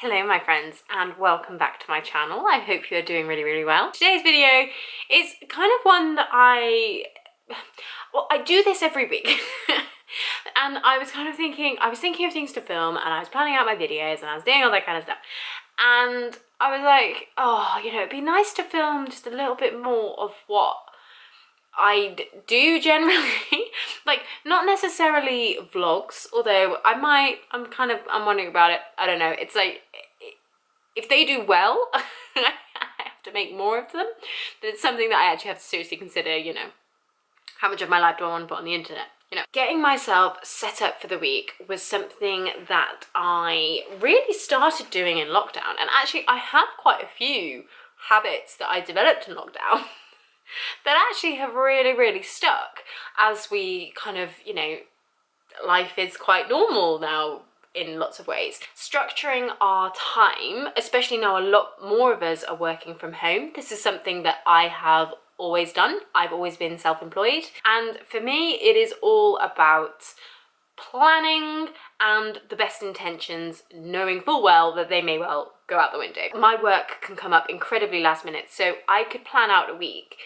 Hello my friends and welcome back to my channel. I hope you are doing really well. Today's video is kind of one that I do this every week. And I was thinking of things to film, and I was planning out my videos and I was doing all that kind of stuff. And I was like, oh, it'd be nice to film just a little bit more of what I do generally. Like, not necessarily vlogs, although I'm wondering about it. I don't know, it's like, if they do well, I have to make more of them, but it's something that I actually have to seriously consider, how much of my life do I want to put on the internet? Getting myself set up for the week was something that I really started doing in lockdown, and actually I have quite a few habits that I developed in lockdown that actually have really stuck as we life is quite normal now in lots of ways. Structuring our time, especially now a lot more of us are working from home. This is something that I have always done. I've always been self-employed, and for me it is all about planning and the best intentions, knowing full well that they may well go out the window. My work can come up incredibly last minute, so I could plan out a week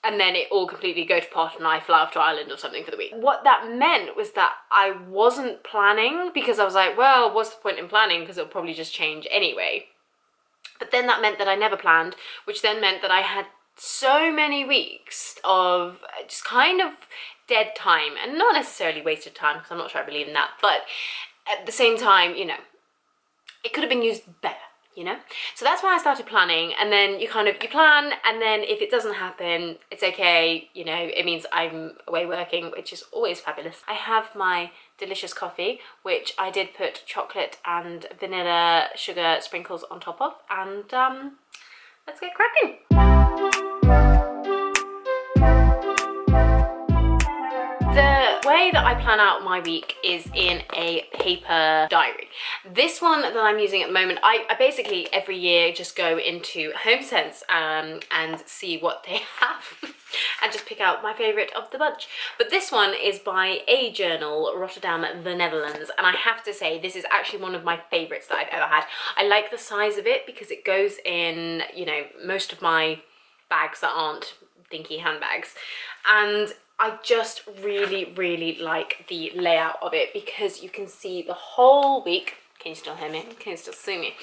and then it all completely go to pot and I fly off to Ireland or something for the week. What that meant was that I wasn't planning, because I was like, well, what's the point in planning, because it'll probably just change anyway. But then that meant that I never planned, which then meant that I had so many weeks of just kind of dead time, and not necessarily wasted time, because I'm not sure I believe in that, but at the same time, it could have been used better. So that's why I started planning, and then you plan, and then if it doesn't happen, it's okay, it means I'm away working, which is always fabulous. I have my delicious coffee, which I did put chocolate and vanilla sugar sprinkles on top of, and let's get cracking. The way that I plan out my week is in a paper diary. This one that I'm using at the moment, I basically every year just go into HomeSense and see what they have and just pick out my favourite of the bunch. But this one is by A Journal, Rotterdam, the Netherlands, and I have to say this is actually one of my favourites that I've ever had. I like the size of it because it goes in, most of my bags that aren't dinky handbags, and I just really like the layout of it, because you can see the whole week. Can you still hear me? Can you still see me?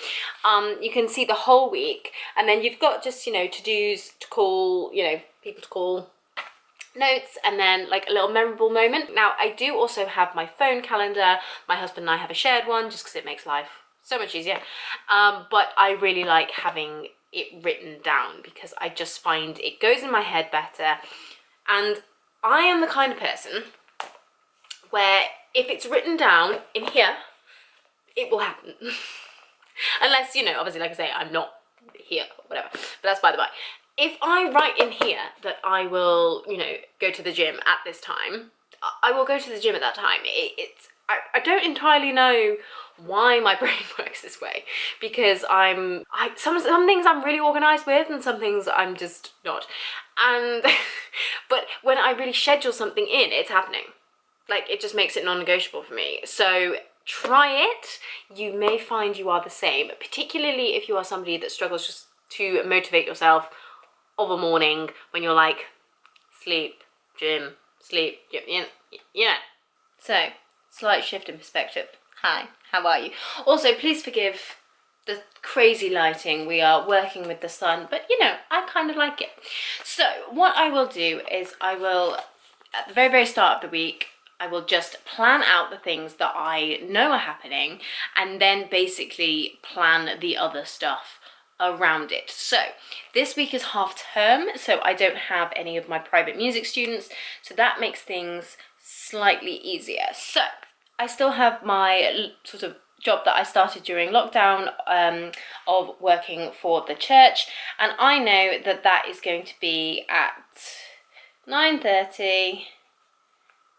You can see the whole week, and then you've got just, to-dos to call, people to call, notes, and then like a little memorable moment. Now, I do also have my phone calendar. My husband and I have a shared one just because it makes life so much easier. But I really like having it written down, because I just find it goes in my head better. And I am the kind of person where if it's written down in here, it will happen. Unless, obviously, like I say, I'm not here or whatever, but that's by the by. If I write in here that I will, go to the gym at this time, I will go to the gym at that time. I don't entirely know why my brain works this way, because some things I'm really organised with, and some things I'm just not. And but when I really schedule something in, it's happening. Like, it just makes it non-negotiable for me. So try it. You may find you are the same, particularly if you are somebody that struggles just to motivate yourself of a morning when you're like, sleep, gym, sleep, gym, So, slight shift in perspective. Hi, how are you? Also, please forgive the crazy lighting. We are working with the sun, but I kind of like it. So what I will do is I will, at the very start of the week, I will just plan out the things that I know are happening, and then basically plan the other stuff around it. So this week is half term, so I don't have any of my private music students, so that makes things slightly easier. So I still have my sort of job that I started during lockdown of working for the church, and I know that that is going to be at 9:30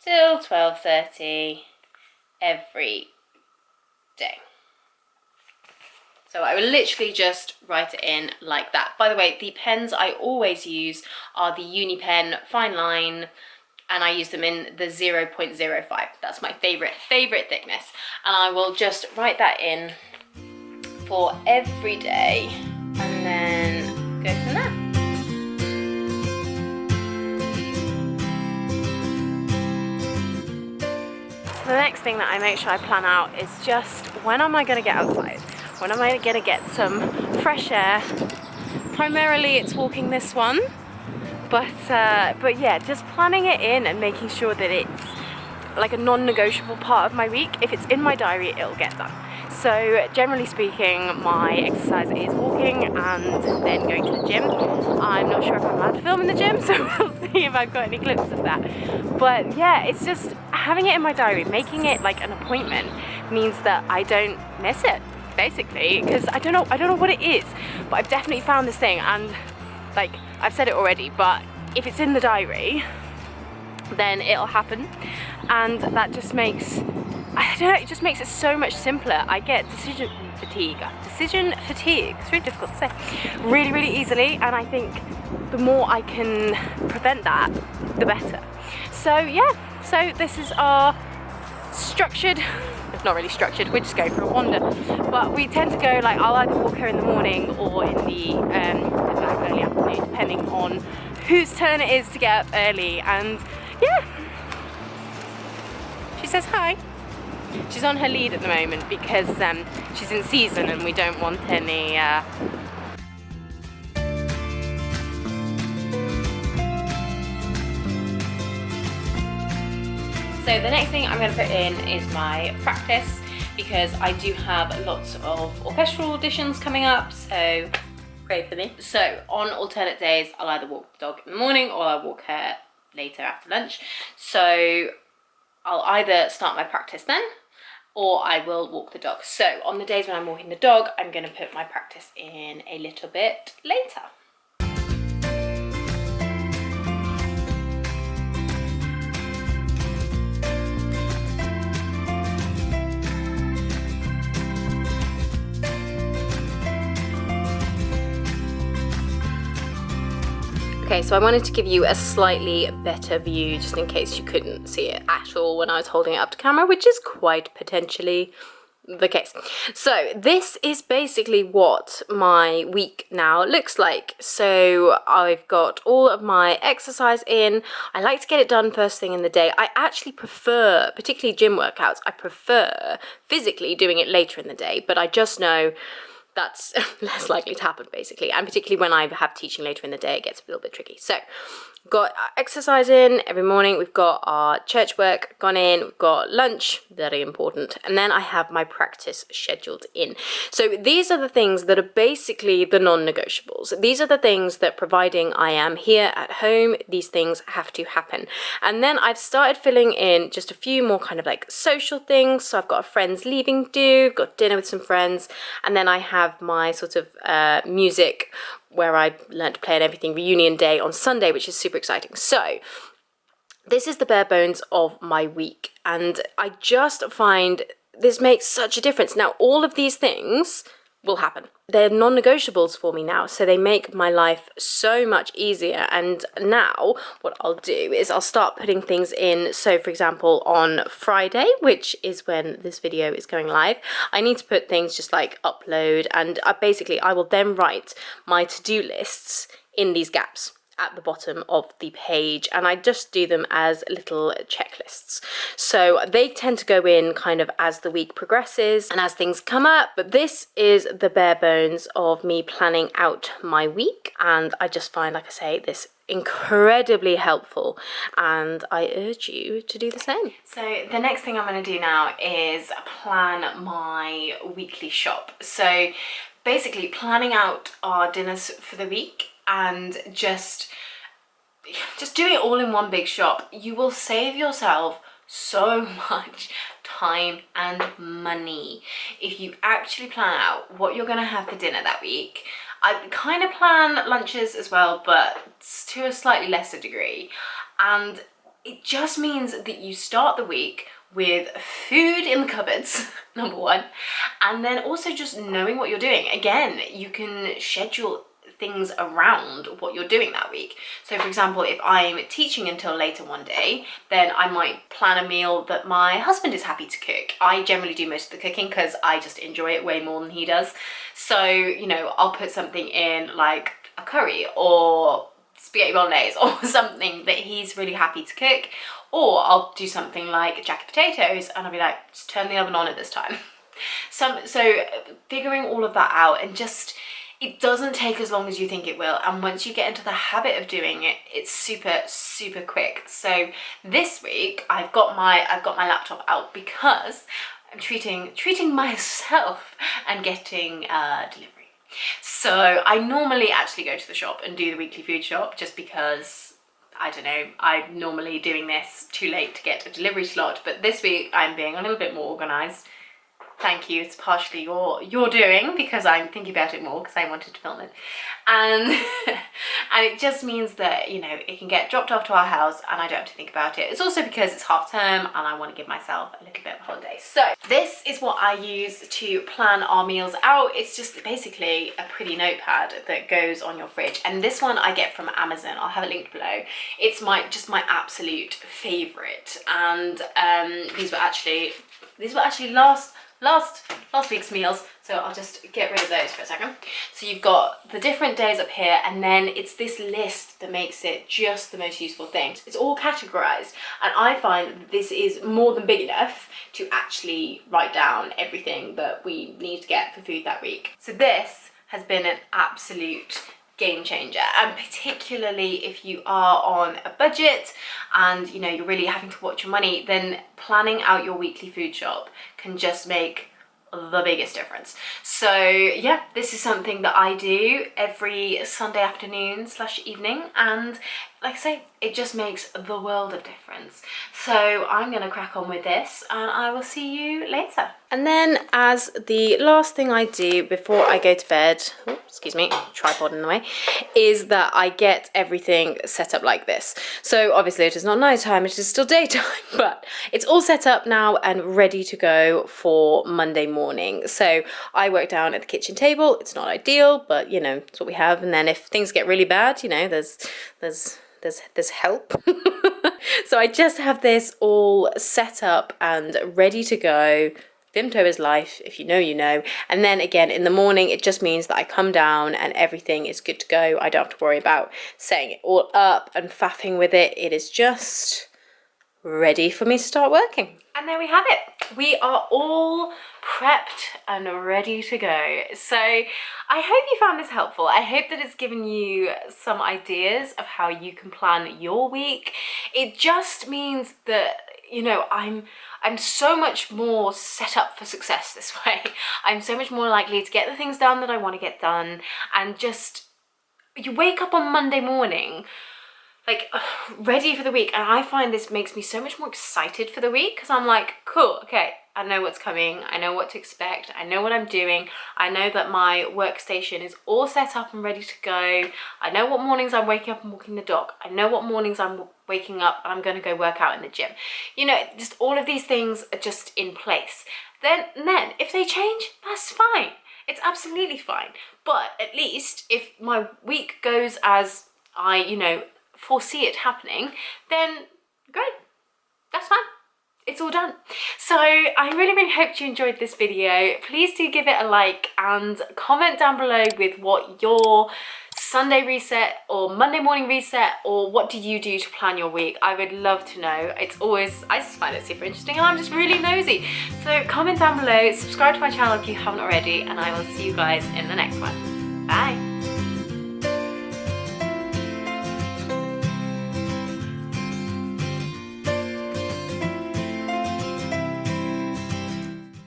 till 12:30 every day. So I will literally just write it in like that. By the way, the pens I always use are the Uni Pen Fine Line, and I use them in the 0.05. That's my favorite thickness. And I will just write that in for every day and then go from there. So the next thing that I make sure I plan out is just when am I going to get outside? When am I going to get some fresh air? Primarily it's walking this one, but yeah, just planning it in and making sure that it's like a non-negotiable part of my week. If it's in my diary, it'll get done. So generally speaking, my exercise is walking and then going to the gym. I'm not sure if I'm allowed to film in the gym, so we'll see if I've got any clips of that. But yeah, it's just having it in my diary, making it like an appointment means that I don't miss it, basically, because I don't know what it is, but I've definitely found this thing, and like I've said it already, but if it's in the diary, then it'll happen, and that just makes, I don't know, it just makes it so much simpler. I get decision fatigue, it's really difficult to say, really easily, and I think the more I can prevent that, the better. So yeah, so this is our structured, it's not really structured, we're just going for a wander, but we tend to go, like, I'll either walk her in the morning or in the early afternoon, depending on whose turn it is to get up early. And yeah, she says hi. She's on her lead at the moment because she's in season and we don't want any So the next thing I'm going to put in is my practice, because I do have lots of orchestral auditions coming up, so pray for me. So on alternate days, I'll either walk the dog in the morning or I'll walk her later after lunch. So I'll either start my practice then, or I will walk the dog. So on the days when I'm walking the dog, I'm going to put my practice in a little bit later. Okay, so I wanted to give you a slightly better view just in case you couldn't see it at all when I was holding it up to camera, which is quite potentially the case. So this is basically what my week now looks like. So I've got all of my exercise in. I like to get it done first thing in the day. I actually prefer, particularly gym workouts, I prefer physically doing it later in the day, but I just know that's less likely to happen, basically, and particularly when I have teaching later in the day, it gets a little bit tricky. So got exercise in every morning, we've got our church work gone in, we've got lunch, very important, and then I have my practice scheduled in. So these are the things that are basically the non-negotiables. These are the things that, providing I am here at home, these things have to happen. And then I've started filling in just a few more kind of like social things. So I've got a friend's leaving do, got dinner with some friends, and then I have my sort of music where I learned to play and everything reunion day on Sunday, which is super exciting. So this is the bare bones of my week, and I just find this makes such a difference. Now, all of these things will happen. They're non-negotiables for me now, so they make my life so much easier. And now what I'll do is I'll start putting things in. So for example, on Friday, which is when this video is going live, I need to put things just like upload, and basically I will then write my to-do lists in these gaps at the bottom of the page, and I just do them as little checklists. So they tend to go in kind of as the week progresses and as things come up, but this is the bare bones of me planning out my week, and I just find, like I say, this incredibly helpful, and I urge you to do the same. So the next thing I'm going to do now is plan my weekly shop. So basically planning out our dinners for the week, and just do it all in one big shop. You will save yourself so much time and money if you actually plan out what you're going to have for dinner that week. I kind of plan lunches as well, but to a slightly lesser degree, and it just means that you start the week with food in the cupboards, number one, and then also just knowing what you're doing. Again, you can schedule things around what you're doing that week. So for example, if I'm teaching until later one day, then I might plan a meal that my husband is happy to cook. I generally do most of the cooking because I just enjoy it way more than he does. So, you know, I'll put something in like a curry or spaghetti bolognese or something that he's really happy to cook, or I'll do something like jacket potatoes and I'll be like, just turn the oven on at this time. So figuring all of that out, and just, it doesn't take as long as you think it will, and once you get into the habit of doing it, it's super quick. So this week I've got my laptop out because I'm treating myself and getting delivery. So I normally actually go to the shop and do the weekly food shop, just because, I don't know, I'm normally doing this too late to get a delivery slot, but this week I'm being a little bit more organised. Thank you, it's partially your doing, because I'm thinking about it more because I wanted to film it. And and it just means that, you know, it can get dropped off to our house and I don't have to think about it. It's also because it's half term and I want to give myself a little bit of a holiday. So this is what I use to plan our meals out. It's just basically a pretty notepad that goes on your fridge, and this one I get from Amazon. I'll have it linked below. It's just my absolute favourite, and these were actually last week's meals, so I'll just get rid of those for a second. So you've got the different days up here, and then it's this list that makes it just the most useful thing. It's all categorized, and I find that this is more than big enough to actually write down everything that we need to get for food that week. So this has been an absolute game changer, and particularly if you are on a budget and, you know, you're really having to watch your money, then planning out your weekly food shop can just make the biggest difference. So yeah, this is something that I do every Sunday afternoon / evening, and like I say, it just makes the world of difference. So I'm gonna crack on with this and I will see you later. And then as the last thing I do before I go to bed, oh, excuse me, tripod in the way, is that I get everything set up like this. So obviously it is not nighttime, it is still daytime, but it's all set up now and ready to go for Monday morning. So I work down at the kitchen table. It's not ideal, but you know, it's what we have. And then if things get really bad, you know, there's help. So I just have this all set up and ready to go. Vimto is life, if you know, you know. And then again, in the morning, it just means that I come down and everything is good to go. I don't have to worry about setting it all up and faffing with it. It is just ready for me to start working. And there we have it. We are all prepped and ready to go. So I hope you found this helpful. I hope that it's given you some ideas of how you can plan your week. It just means that, you know, I'm so much more set up for success this way. I'm so much more likely to get the things done that I want to get done, and just, you wake up on Monday morning like ready for the week, and I find this makes me so much more excited for the week, because I'm like, cool, okay, I know what's coming, I know what to expect, I know what I'm doing, I know that my workstation is all set up and ready to go, I know what mornings I'm waking up and walking the dog, I know what mornings I'm waking up and I'm going to go work out in the gym. You know, just all of these things are just in place. Then if they change, that's fine. It's absolutely fine. But at least if my week goes as I, you know, foresee it happening, then great, that's fine. It's all done. So I really hope you enjoyed this video. Please do give it a like and comment down below with what your Sunday reset or Monday morning reset, or what do you do to plan your week. I would love to know. It's always, I just find it super interesting and I'm just really nosy. So comment down below, subscribe to my channel if you haven't already, and I will see you guys in the next one. Bye.